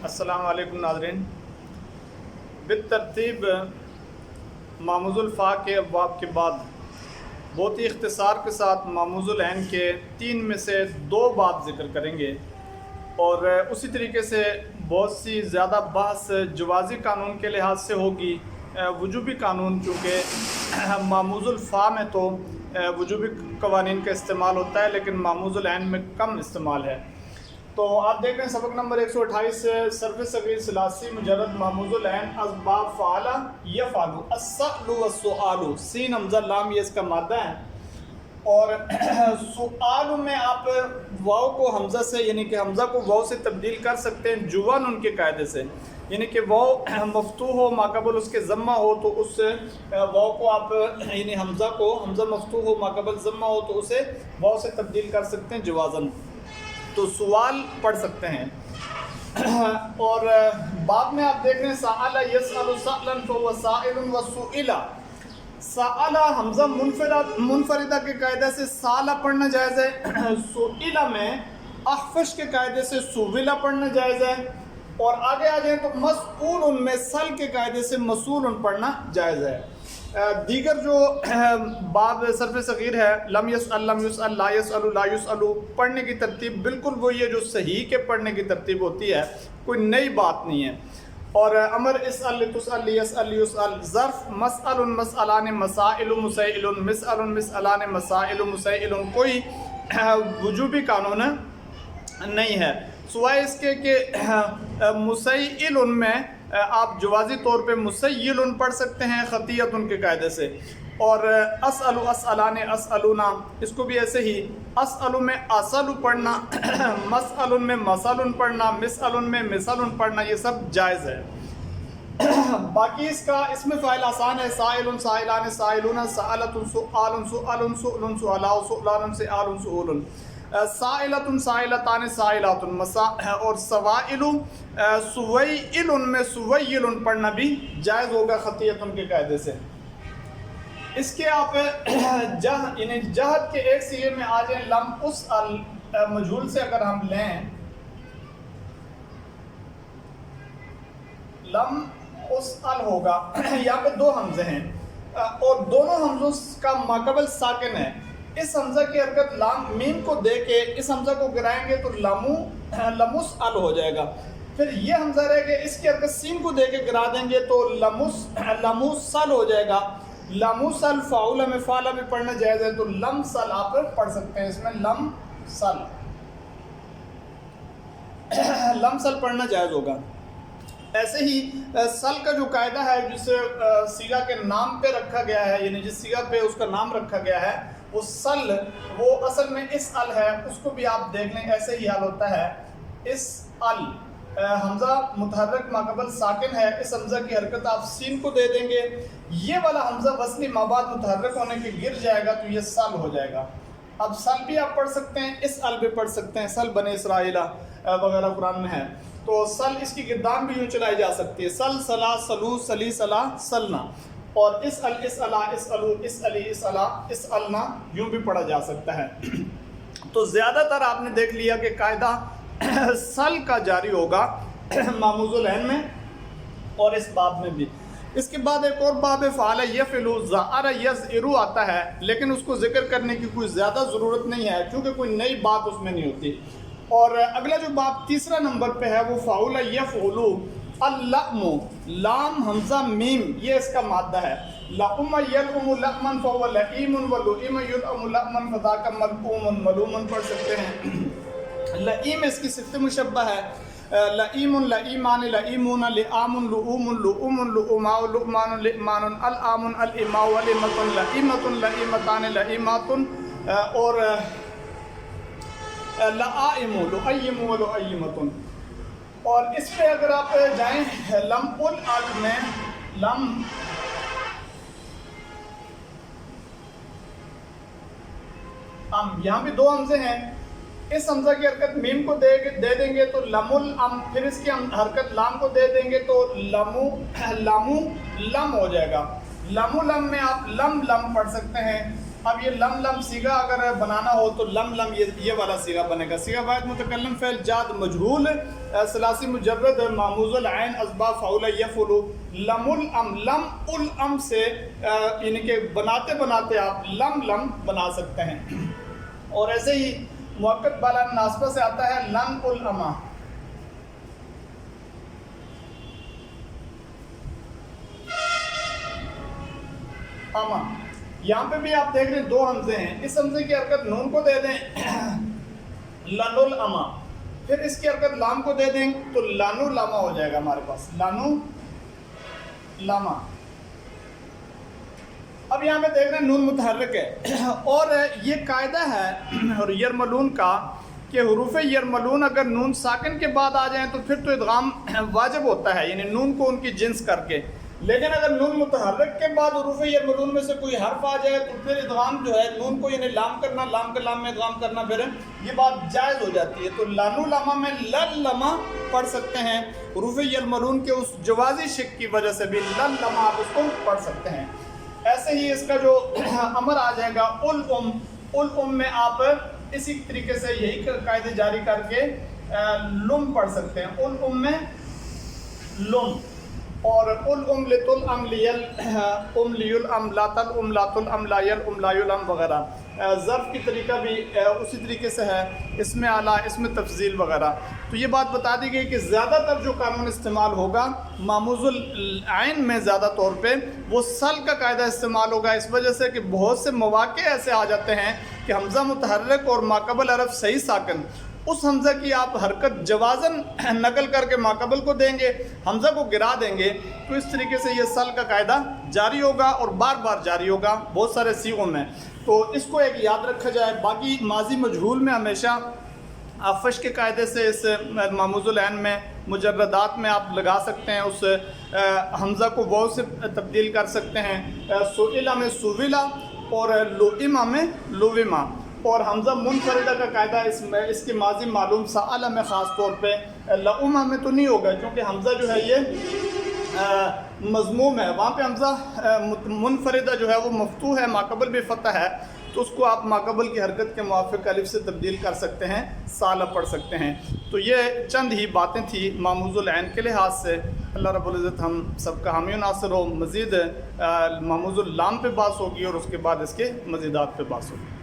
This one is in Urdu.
السلام علیکم ناظرین، بالترتیب ماموز الفا کے ابواب کے بعد بہت ہی اختصار کے ساتھ ماموز العین کے 3 میں سے 2 باب ذکر کریں گے، اور اسی طریقے سے بہت سی زیادہ بحث جوازی قانون کے لحاظ سے ہوگی، وجوبی قانون، چونکہ ماموز الفا میں تو وجوبی قوانین کا استعمال ہوتا ہے لیکن ماموز العین میں کم استعمال ہے۔ تو آپ دیکھ رہے ہیں سبق نمبر 128 صرف صغیر ثلاثی مجرد ماموز العین اسباب فعلا یفعل السأل والسؤال، سین حمزہ لام یہ اس کا مادہ ہے، اور سؤال میں آپ واو کو حمزہ سے یعنی کہ حمزہ کو واو سے تبدیل کر سکتے ہیں جوان ان کے قاعدے سے، یعنی کہ واو مفتوح ہو ماقبل اس کے ضمہ ہو تو اس واو کو آپ یعنی حمزہ مفتوح ہو ماقبل ضمہ ہو تو اسے واو سے تبدیل کر سکتے ہیں جوازن، تو سوال پڑھ سکتے ہیں۔ اور بعد میں آپ دیکھ رہے ہیں سأل یسأل سألا فهو سائل وسئل، سأل حمزہ منفردہ کے قاعدے سے سالا پڑھنا جائز ہے، سئل میں اخفش کے قاعدے سے سویلا پڑھنا جائز ہے، اور آگے آ جائیں تو مسئول میں سل کے قاعدے سے مسئول پڑھنا جائز ہے۔ دیگر جو باب صرف صغیر ہے لم یسأل لا یسأل پڑھنے کی ترتیب بالکل وہی ہے جو صحیح کے پڑھنے کی ترتیب ہوتی ہے، کوئی نئی بات نہیں ہے۔ اور امر اسأل تسأل یسأل یسأل، ظرف مسأل مسألان مسائل مسائل مسأل مسألان مسائل مسائل، کوئی وجوبی قانون نہیں ہے سوائے اس کے کہ مسائل میں آپ جوازی طور پہ مسیل پڑھ سکتے ہیں خطیت ان کے قاعدے سے، اور اسأل اسألان اسألونا اس کو بھی ایسے ہی اسأل میں اسأل پڑھنا، مسأل میں مسأل پڑھنا، مسأل میں مسأل پڑھنا، یہ سب جائز ہے۔ باقی اس میں فاعل آسان ہے، سائل سائلان سائلون، سألت سؤال سؤال سؤل سؤلا سؤلان سؤال سؤول، سائلۃ سائلتان سائلات، اور سوائل سویل میں سویل پڑھنا بھی جائز ہوگا خطیت ان کے قاعدے سے۔ اس کے آپ یعنی جہد کے ایک صیغے میں آ جائیں، لم اسأل مجہول سے اگر ہم لیں، لم اسأل ہوگا، یہاں پہ 2 حمزے ہیں اور دونوں حمزوں کا ماقبل ساکن ہے، اس حمزہ کی حرکت لام میم کو دے کے اس حمزہ کو گرائیں گے تو لمسأل ہو جائے گا، پھر یہ حمزہ رہے گا اس کی حرکت سین کو دے کے گرا دیں گے تو لمسل ہو جائے گا، لمسل فاعل میں فعل بھی پڑھنا جائز ہے تو لمسل آپ پڑھ سکتے ہیں، اس میں لمسل پڑھنا جائز ہوگا۔ ایسے ہی سل کا جو قاعدہ ہے جس صیغہ کے نام پہ رکھا گیا ہے، یعنی جس صیغہ پہ اس کا نام رکھا گیا ہے وہ سل، وہ اصل میں اسأل ہے، اس کو بھی آپ دیکھ لیں ایسے ہی حال ہوتا ہے، اسأل حمزہ متحرک ماقبل ساکن ہے، اس حمزہ کی حرکت آپ سین کو دے دیں گے، یہ والا حمزہ وصلی مابعد متحرک ہونے کے گر جائے گا تو یہ سل ہو جائے گا۔ اب سل بھی آپ پڑھ سکتے ہیں، اسأل بھی پڑھ سکتے ہیں، سل بنی اسرائیلہ وغیرہ قرآن میں ہے، تو سل اس کی گردان بھی یوں چلائی جا سکتی ہے، سل سلا سلو سلی سلا سلنا، اور اسأل اسألا اسألو اسألی اسألا اسألنا یوں بھی پڑھا جا سکتا ہے۔ تو زیادہ تر آپ نے دیکھ لیا کہ قاعدہ سل کا جاری ہوگا ماموز العین میں اور اس باب میں بھی۔ اس کے بعد ایک اور باب فعل یفعل ظہر یظہر آتا ہے، لیکن اس کو ذکر کرنے کی کوئی زیادہ ضرورت نہیں ہے کیونکہ کوئی نئی بات اس میں نہیں ہوتی۔ اور اگلا جو باب تیسرا نمبر پہ ہے وہ فعل یفعل اللم، لام حمزہ میم یہ اس کا مادہ ہے، لأم یلأم لأما فهو لئیم ولئیم یلأم لأما فذاک ملؤوم، ملوم پڑھ سکتے ہیں۔ لئیم اس کی صفت مشبہ ہے، لئیم لئیمان لئیمون لئام لؤوم لؤوم لؤماء لؤمان لئمان الآم الإماء ولمۃ لئیمۃ لئیمتان لئیمات، اور لآئم لؤیم ولؤیمۃ۔ اور اس پہ اگر آپ جائیں لم العد میں، لم یہاں بھی 2 حمزے ہیں، اس حمزہ کی حرکت میم کو دے دیں گے تو لم الام، پھر اس کی حرکت لام کو دے دیں گے تو لم ہو جائے گا، لم میں آپ لم پڑھ سکتے ہیں، اب یہ لم لم سیغہ اگر بنانا ہو تو لم لم یہ والا سیغہ بنے گا. سیغہ واحد متکلم فعل جاد مجہول ثلاثی مجرد معموز العین اسباب فعول یفعل. لم الام لم الام سے یعنی کہ بناتے بناتے آپ لم لم بنا سکتے ہیں. اور ایسے ہی موقت بالا ناسبہ سے آتا ہے لن الاما. اما یہاں پہ بھی آپ دیکھ رہے ہیں دو حمزے ہیں. اس حمزے کی حرکت نون کو دے دیں لن الاما, پھر اس کی حرکت لام کو دے دیں تو لانو لاما ہو جائے گا ہمارے پاس, لانو لاما. اب یہاں پہ دیکھ رہے ہیں نون متحرک ہے اور یہ قاعدہ ہے اور یرملون کا کہ حروف یرملون اگر نون ساکن کے بعد آ جائیں تو پھر تو ادغام واجب ہوتا ہے, یعنی نون کو ان کی جنس کر کے. لیکن اگر نون متحرک کے بعد حروف یرملون میں سے کوئی حرف آ جائے تو پھر ادغام جو ہے نون کو یعنی لام کرنا, لام کا لام میں ادغام کرنا, پھر یہ بات جائز ہو جاتی ہے. تو لانو لاما میں لن لما پڑھ سکتے ہیں. حروف یرملون کے اس جوازی شک کی وجہ سے بھی لن لما آپ اس کو پڑھ سکتے ہیں. ایسے ہی اس کا جو امر آ جائے گا الام میں آپ اسی طریقے سے یہی قاعدے جاری کر کے لم پڑھ سکتے ہیں. الام میں لم اور الام لتل ام لیل ام لیل ام لاتل ام لاتل ام لایل ام لایل ام وغیرہ. ظرف کی طریقہ بھی اسی طریقے سے ہے, اس میں اعلیٰ, اس میں تفضیل وغیرہ. تو یہ بات بتا دی گئی کہ زیادہ تر جو قانون استعمال ہوگا معموز العین میں زیادہ طور پہ وہ سل کا قاعدہ استعمال ہوگا, اس وجہ سے کہ بہت سے مواقع ایسے آ جاتے ہیں کہ حمزہ متحرک اور ماقبل حرف صحیح ساکن, اس حمزہ کی آپ حرکت جوازن نقل کر کے ماقبل کو دیں گے, حمزہ کو گرا دیں گے, تو اس طریقے سے یہ سل کا قاعدہ جاری ہوگا اور بار بار جاری ہوگا بہت سارے صیغوں میں. تو اس کو ایک یاد رکھا جائے. باقی ماضی مجہول میں ہمیشہ فش کے قاعدے سے اس معموز العین میں مجردات میں آپ لگا سکتے ہیں, اس حمزہ کو واو سے تبدیل کر سکتے ہیں. سئلہ میں سویلا اور لوئمہ میں لوئمہ. اور حمزہ منفردہ کا قاعدہ اس کے ماضی معلوم سألہ میں خاص طور پہ, لؤمہ میں تو نہیں ہوگا کیونکہ حمزہ جو ہے یہ مضموم ہے, وہاں پہ حمزہ منفردہ جو ہے وہ مفتوح ہے, ماقبل بھی فتح ہے, تو اس کو آپ ماقبل کی حرکت کے موافق الف سے تبدیل کر سکتے ہیں, سالہ پڑھ سکتے ہیں. تو یہ چند ہی باتیں تھیں معموز العین کے لحاظ سے. اللہ رب العزت ہم سب کا حامی و ناصر ہو. مزید معموز اللام پہ بحث ہوگی اور اس کے بعد اس کے مزیدات پہ بحث ہوگی.